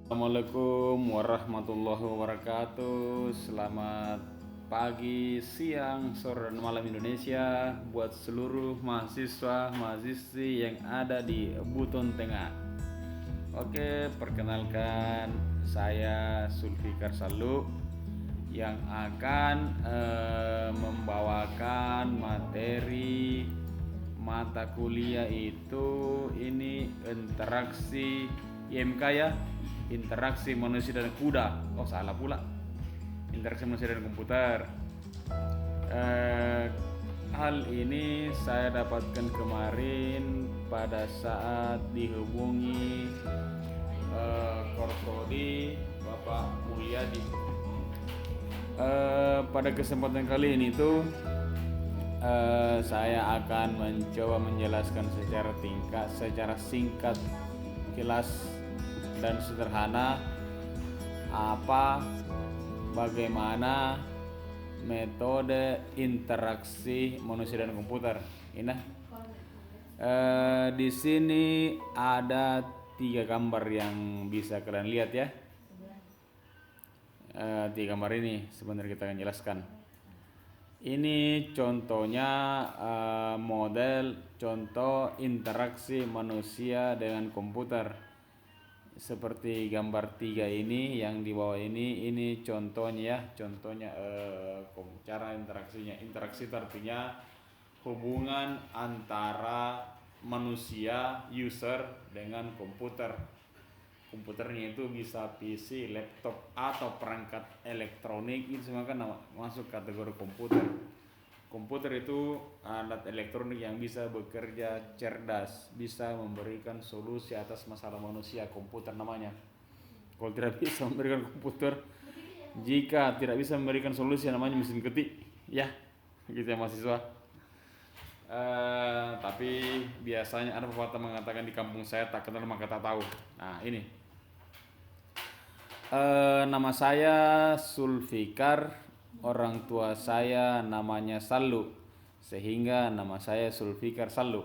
Assalamualaikum warahmatullahi wabarakatuh. Selamat pagi, siang, sore, dan malam Indonesia buat seluruh mahasiswa mahasiswi yang ada di Buton Tengah. Oke, perkenalkan saya Sulfikar Salu yang akan membawakan materi mata kuliah itu ini interaksi IMK ya, interaksi manusia dan kuda. Oh salah pula, interaksi manusia dan komputer. Hal ini saya dapatkan kemarin pada saat dihubungi Korprodi Bapak Mulyadi. Pada kesempatan kali ini tuh saya akan mencoba menjelaskan secara singkat, jelas dan sederhana bagaimana metode interaksi manusia dan komputer. Di sini ada 3 gambar yang bisa kalian lihat ya. 3 gambar ini sebenarnya kita akan jelaskan. Ini contohnya model contoh interaksi manusia dengan komputer. Seperti gambar 3 ini yang di bawah ini contohnya ya, cara interaksinya. Interaksi itu artinya hubungan antara manusia user dengan komputer. Komputernya itu bisa PC, laptop, atau perangkat elektronik, itu semua kan masuk kategori komputer. Komputer itu alat elektronik yang bisa bekerja cerdas, bisa memberikan solusi atas masalah manusia. Komputer namanya. Kalau tidak bisa memberikan komputer, jika tidak bisa memberikan solusi, namanya mesin ketik ya, gitu ya mahasiswa. Tapi biasanya ada pepatah mengatakan di kampung saya, tak kenal maka tak tahu. Nah ini nama saya Sulfikar, orang tua saya namanya Salu, sehingga nama saya Sulfikar Salu.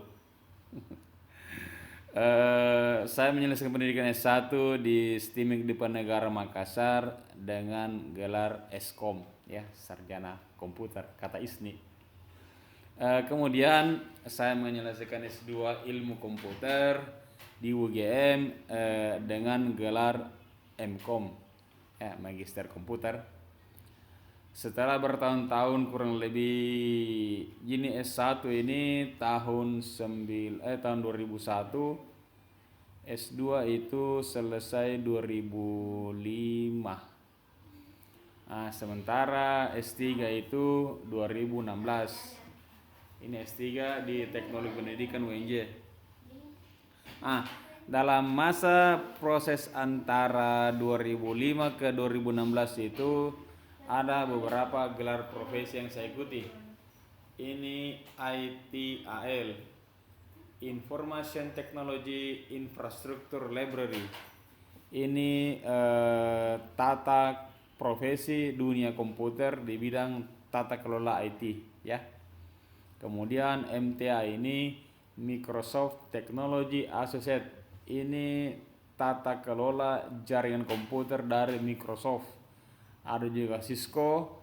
Saya menyelesaikan pendidikan S1 di STIMIK Diponegoro Makassar dengan gelar Eskom ya, sarjana komputer kata ISNI. Kemudian saya menyelesaikan S2 ilmu komputer di UGM dengan gelar MKOM ya, magister komputer. Setelah bertahun-tahun, kurang lebih gini, S1 ini tahun 2001, S2 itu selesai 2005. Sementara S3 itu 2016. Ini S3 di Teknologi Pendidikan UNJ. Dalam masa proses antara 2005 ke 2016 itu ada beberapa gelar profesi yang saya ikuti. Ini ITAL, Information Technology Infrastructure Library. Ini tata profesi dunia komputer di bidang tata kelola IT ya. Kemudian MTA ini Microsoft Technology Associate. Ini tata kelola jaringan komputer dari Microsoft. Ada juga Cisco,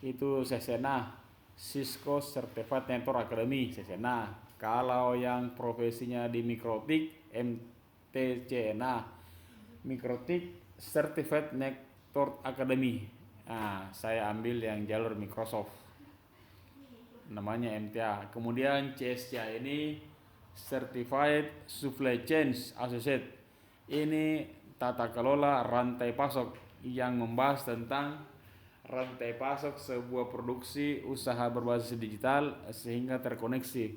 itu CCNA, Cisco Certified Network Academy, CCNA. Kalau yang profesinya di Mikrotik, MTCNA, Mikrotik Certified Network Academy. Saya ambil yang jalur Microsoft, namanya MTA. Kemudian CSCA ini Certified Supply Chain Associate. Ini tata kelola rantai pasok yang membahas tentang rantai pasok sebuah produksi usaha berbasis digital sehingga terkoneksi.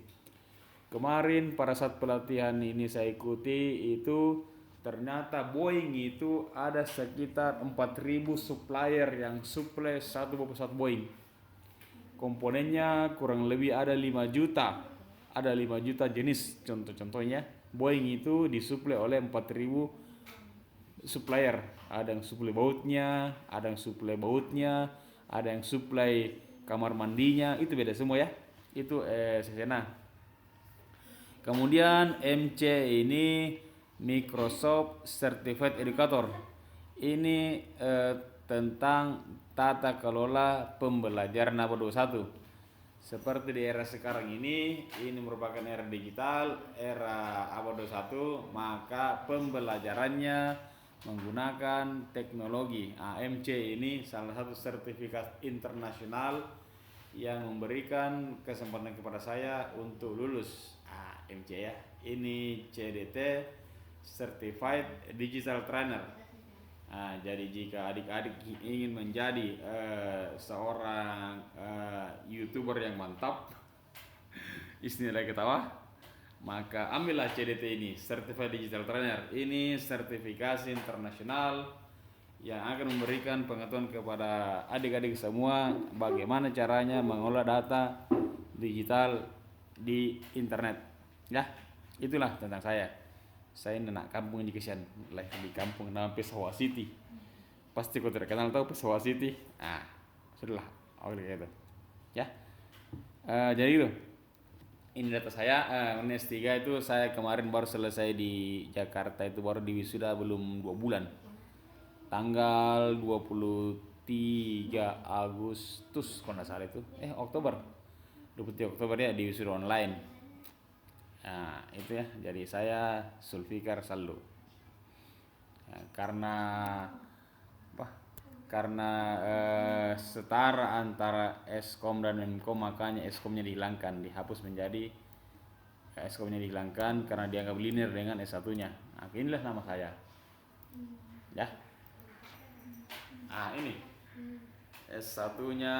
Kemarin pada saat pelatihan ini saya ikuti itu ternyata Boeing itu ada sekitar 4.000 supplier yang supply satu pesawat Boeing. Komponennya kurang lebih ada 5 juta. Ada 5 juta jenis, contohnya Boeing itu disuplai oleh 4.000 supplier. Ada yang suplai bautnya, ada yang suplai ada yang suplai kamar mandinya, itu beda semua ya. Itu Sesena. Kemudian MC ini Microsoft Certified Educator. ini tentang tata kelola pembelajaran abad 21. Seperti di era sekarang ini merupakan era digital, era abad 21, maka pembelajarannya menggunakan teknologi. AMC ini salah satu sertifikat internasional yang memberikan kesempatan kepada saya untuk lulus AMC ya. Ini CDT, Certified Digital Trainer. Jadi jika adik-adik ingin menjadi seorang YouTuber yang mantap, istilah ketawa, maka ambillah CDT ini, Certified Digital Trainer. Ini sertifikasi internasional yang akan memberikan pengetahuan kepada adik-adik semua bagaimana caranya mengolah data digital di internet. Ya, itulah tentang saya. Saya anak kampung di Kesian, lahir di kampung nama Pesawah City. Pasti kau tidak kenal tahu Pesawah City. Sudahlah, oke gitu. Ya, jadi itu. Ini data saya. S3 itu saya kemarin baru selesai di Jakarta, itu baru di wisuda belum 2 bulan. Tanggal 23 Agustus kalau nggak salah itu. Oktober. 23 Oktober ya, di wisuda online. Itu ya. Jadi saya Sulfikar Saldo. Karena setara antara Eskom dan Menkom, makanya Eskomnya dihilangkan, dihapus menjadi Eskomnya dihilangkan karena dianggap linear dengan S1-nya. Inilah nama saya. Ya. Ini S1-nya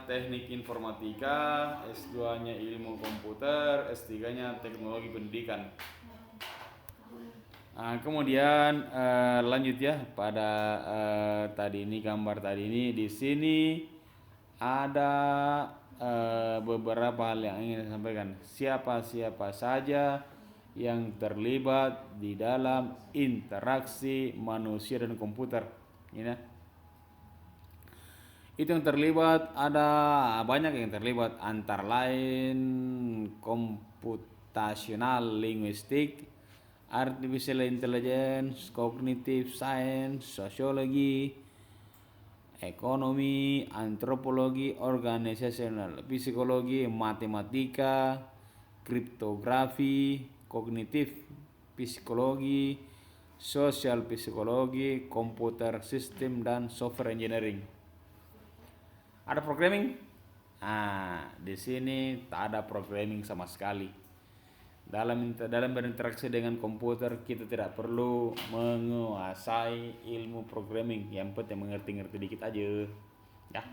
Teknik Informatika, S2-nya Ilmu Komputer, S3-nya Teknologi Pendidikan. Kemudian lanjut ya pada tadi ini, gambar tadi ini. Di sini ada beberapa hal yang ingin saya sampaikan. Siapa saja yang terlibat di dalam interaksi manusia dan komputer. Ini itu yang terlibat, ada banyak yang terlibat, antara lain computational linguistic, artificial intelligence, cognitive science, sosiologi, ekonomi, antropologi, organisasional, psikologi, matematika, kriptografi, kognitif psikologi, sosial psikologi, komputer sistem, dan software engineering. Ada programming? Di sini tak ada programming sama sekali. Dalam berinteraksi dengan komputer kita tidak perlu menguasai ilmu programming, yang penting mengerti dikit aja. Ya.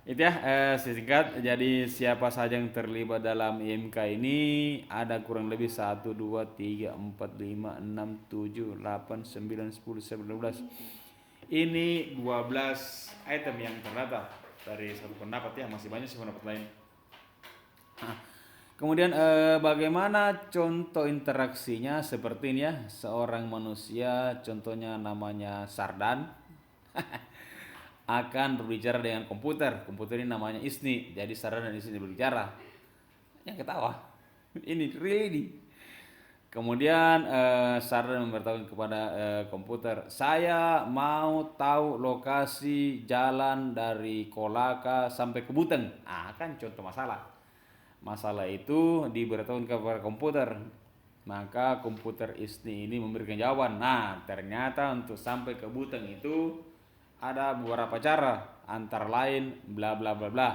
Itu ya singkat. Jadi siapa saja yang terlibat dalam IMK ini ada kurang lebih 1, 2, 3, 4, 5, 6, 7, 8, 9, 10, 11. Ini 12 item yang terdata dari satu pendapat ya, masih banyak sih pendapat lain. Kemudian bagaimana contoh interaksinya seperti ini ya. Seorang manusia, contohnya namanya Sardan, akan berbicara dengan komputer. Komputer ini namanya Isni. Jadi Sardan dan Isni berbicara. Yang ketawa. Ini really. Kemudian Sardan memberitahu kepada komputer, saya mau tahu lokasi jalan dari Kolaka sampai ke Buteng. Kan contoh masalah. Masalah itu diberitahu kepada komputer. Maka komputer Isni ini memberikan jawaban. Ternyata untuk sampai ke Buteng itu ada beberapa cara, antara lain bla bla bla bla.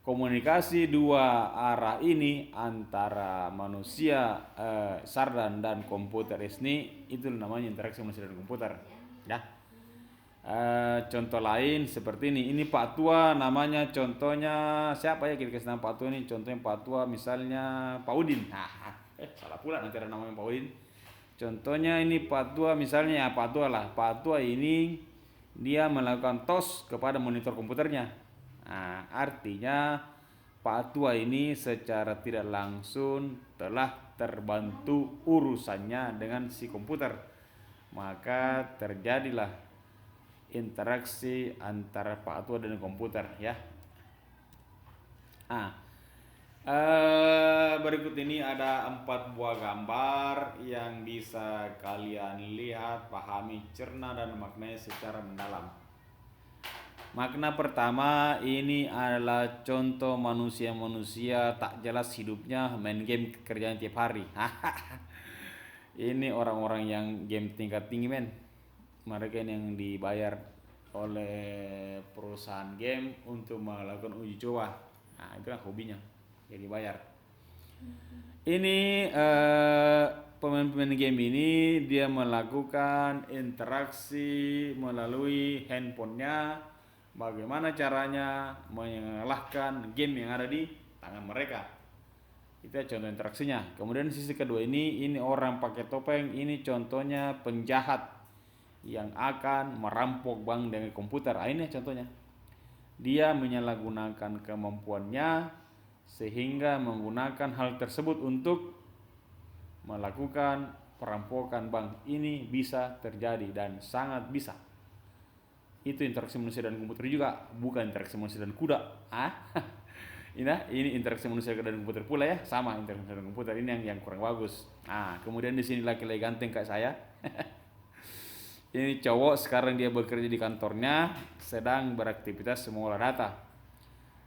Komunikasi dua arah ini antara manusia Sardan dan komputer Isni itu namanya interaksi manusia dan komputer. Ya. Contoh lain seperti ini. Ini Pak Tua namanya, contohnya siapa ya kira-kira nama Pak Tua ini? Contohnya Pak Tua misalnya Pak Udin. Salah pula nanti ada namanya Pak Udin. Contohnya ini Pak Tua misalnya Pak Tua lah. Pak Tua ini dia melakukan tos kepada monitor komputernya. Artinya Pak Tua ini secara tidak langsung telah terbantu urusannya dengan si komputer. Maka terjadilah interaksi antara Pak Tua dan komputer ya. Berikut ini ada 4 buah gambar yang bisa kalian lihat, pahami, cerna dan maknanya secara mendalam. Makna pertama, ini adalah contoh manusia-manusia tak jelas hidupnya, main game kerjaan tiap hari. Ini orang-orang yang game tingkat tinggi, men. Mereka ini yang dibayar oleh perusahaan game untuk melakukan uji coba. Nah, itu kan hobinya, jadi bayar. Ini pemain-pemain game ini dia melakukan interaksi melalui handphonenya. Bagaimana caranya mengalahkan game yang ada di tangan mereka. Itu contoh interaksinya. Kemudian sisi kedua ini orang pakai topeng. Ini contohnya penjahat yang akan merampok bank dengan komputer. Ini contohnya. Dia menyalahgunakan kemampuannya sehingga menggunakan hal tersebut untuk melakukan perampokan bank. Ini bisa terjadi dan sangat bisa. Itu interaksi manusia dan komputer juga, bukan interaksi manusia dan kuda. Ini interaksi manusia dan komputer pula ya, sama interaksi manusia dan komputer. Ini yang kurang bagus. Kemudian di sini laki-laki ganteng kayak saya. Ini cowok sekarang dia bekerja di kantornya, sedang beraktivitas mengolah data.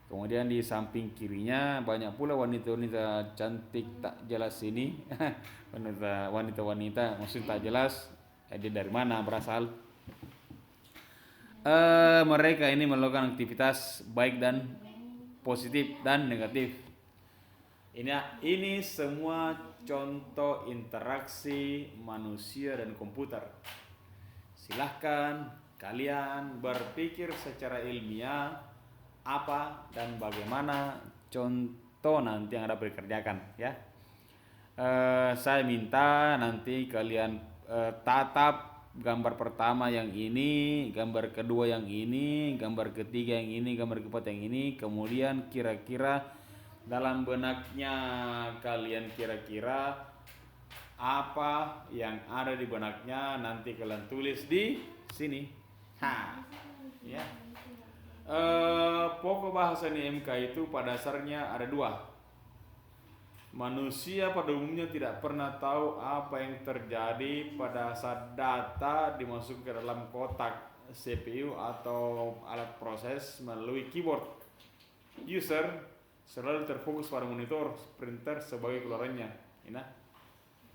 Kemudian di samping kirinya banyak pula wanita-wanita cantik tak jelas ini. wanita-wanita maksudnya tak jelas dia dari mana berasal. Mereka ini melakukan aktivitas baik dan positif dan negatif. Ini semua contoh interaksi manusia dan komputer. Silahkan kalian berpikir secara ilmiah apa dan bagaimana contoh nanti yang ada dikerjakan ya. Saya minta nanti kalian tatap gambar pertama yang ini, gambar kedua yang ini, gambar ketiga yang ini, gambar keempat yang ini. Kemudian kira-kira dalam benaknya kalian kira-kira apa yang ada di benaknya, nanti kalian tulis di sini. Ya. Pokok bahasan IMK itu pada dasarnya ada 2. Manusia pada umumnya tidak pernah tahu apa yang terjadi pada saat data dimasukkan ke dalam kotak CPU atau alat proses melalui keyboard. User selalu terfokus pada monitor printer sebagai keluarannya.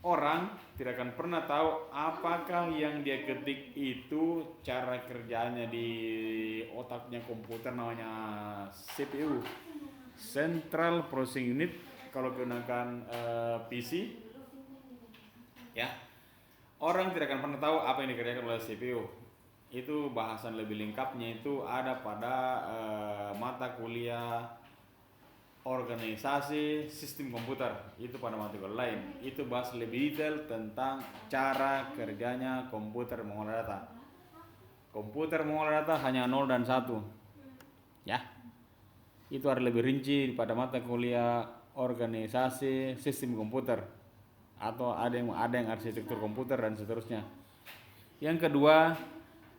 Orang tidak akan pernah tahu apakah yang dia ketik itu cara kerjanya di otaknya komputer, namanya CPU, Central Processing Unit kalau gunakan PC. Ya, orang tidak akan pernah tahu apa yang dikerjakan oleh CPU. Itu bahasan lebih lengkapnya itu ada pada mata kuliah organisasi sistem komputer, itu pada matkul lain. Itu bahas lebih detail tentang cara kerjanya komputer mengolah data. Komputer mengolah data hanya 0 dan 1 ya. Itu ada lebih rinci pada mata kuliah organisasi sistem komputer, atau ada yang arsitektur komputer dan seterusnya. Yang kedua,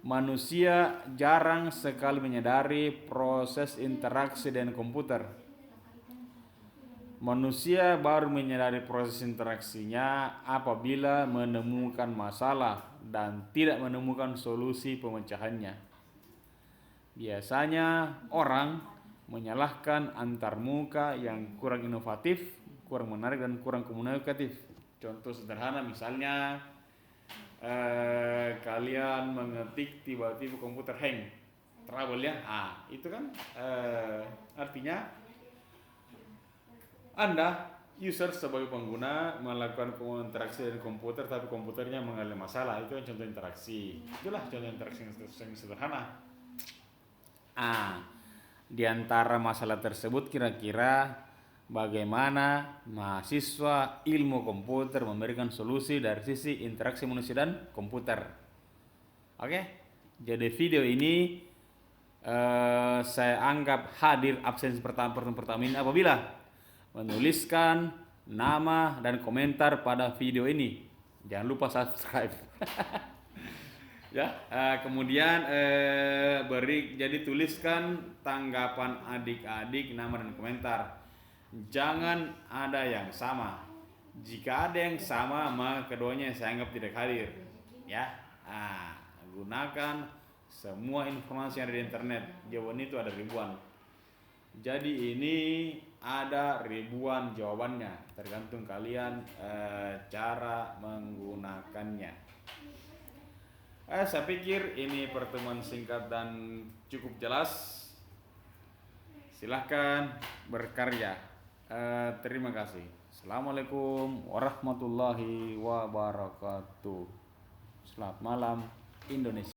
manusia jarang sekali menyadari proses interaksi dengan komputer. Manusia baru menyadari proses interaksinya apabila menemukan masalah dan tidak menemukan solusi pemecahannya. Biasanya orang menyalahkan antarmuka yang kurang inovatif, kurang menarik dan kurang komunikatif. Contoh sederhana misalnya kalian mengetik tiba-tiba komputer hang, trouble ya. Itu kan artinya Anda user sebagai pengguna melakukan interaksi dengan komputer tapi komputernya mengalami masalah. Itu contoh interaksi. Itulah contoh interaksi yang sederhana. Di antara masalah tersebut kira-kira bagaimana mahasiswa ilmu komputer memberikan solusi dari sisi interaksi manusia dan komputer. Oke, jadi video ini saya anggap hadir absen pertama ini apabila menuliskan nama dan komentar pada video ini. Jangan lupa subscribe. Ya, kemudian jadi tuliskan tanggapan adik-adik, nama dan komentar. jangan ada yang sama. Jika ada yang sama, maka keduanya saya anggap tidak hadir. Ya, gunakan semua informasi yang ada di internet. Jawaban itu ada ribuan. Jadi ini ada ribuan jawabannya, tergantung kalian cara menggunakannya. Saya pikir ini pertemuan singkat dan cukup jelas. Silahkan berkarya. Terima kasih. Assalamualaikum warahmatullahi wabarakatuh. Selamat malam Indonesia.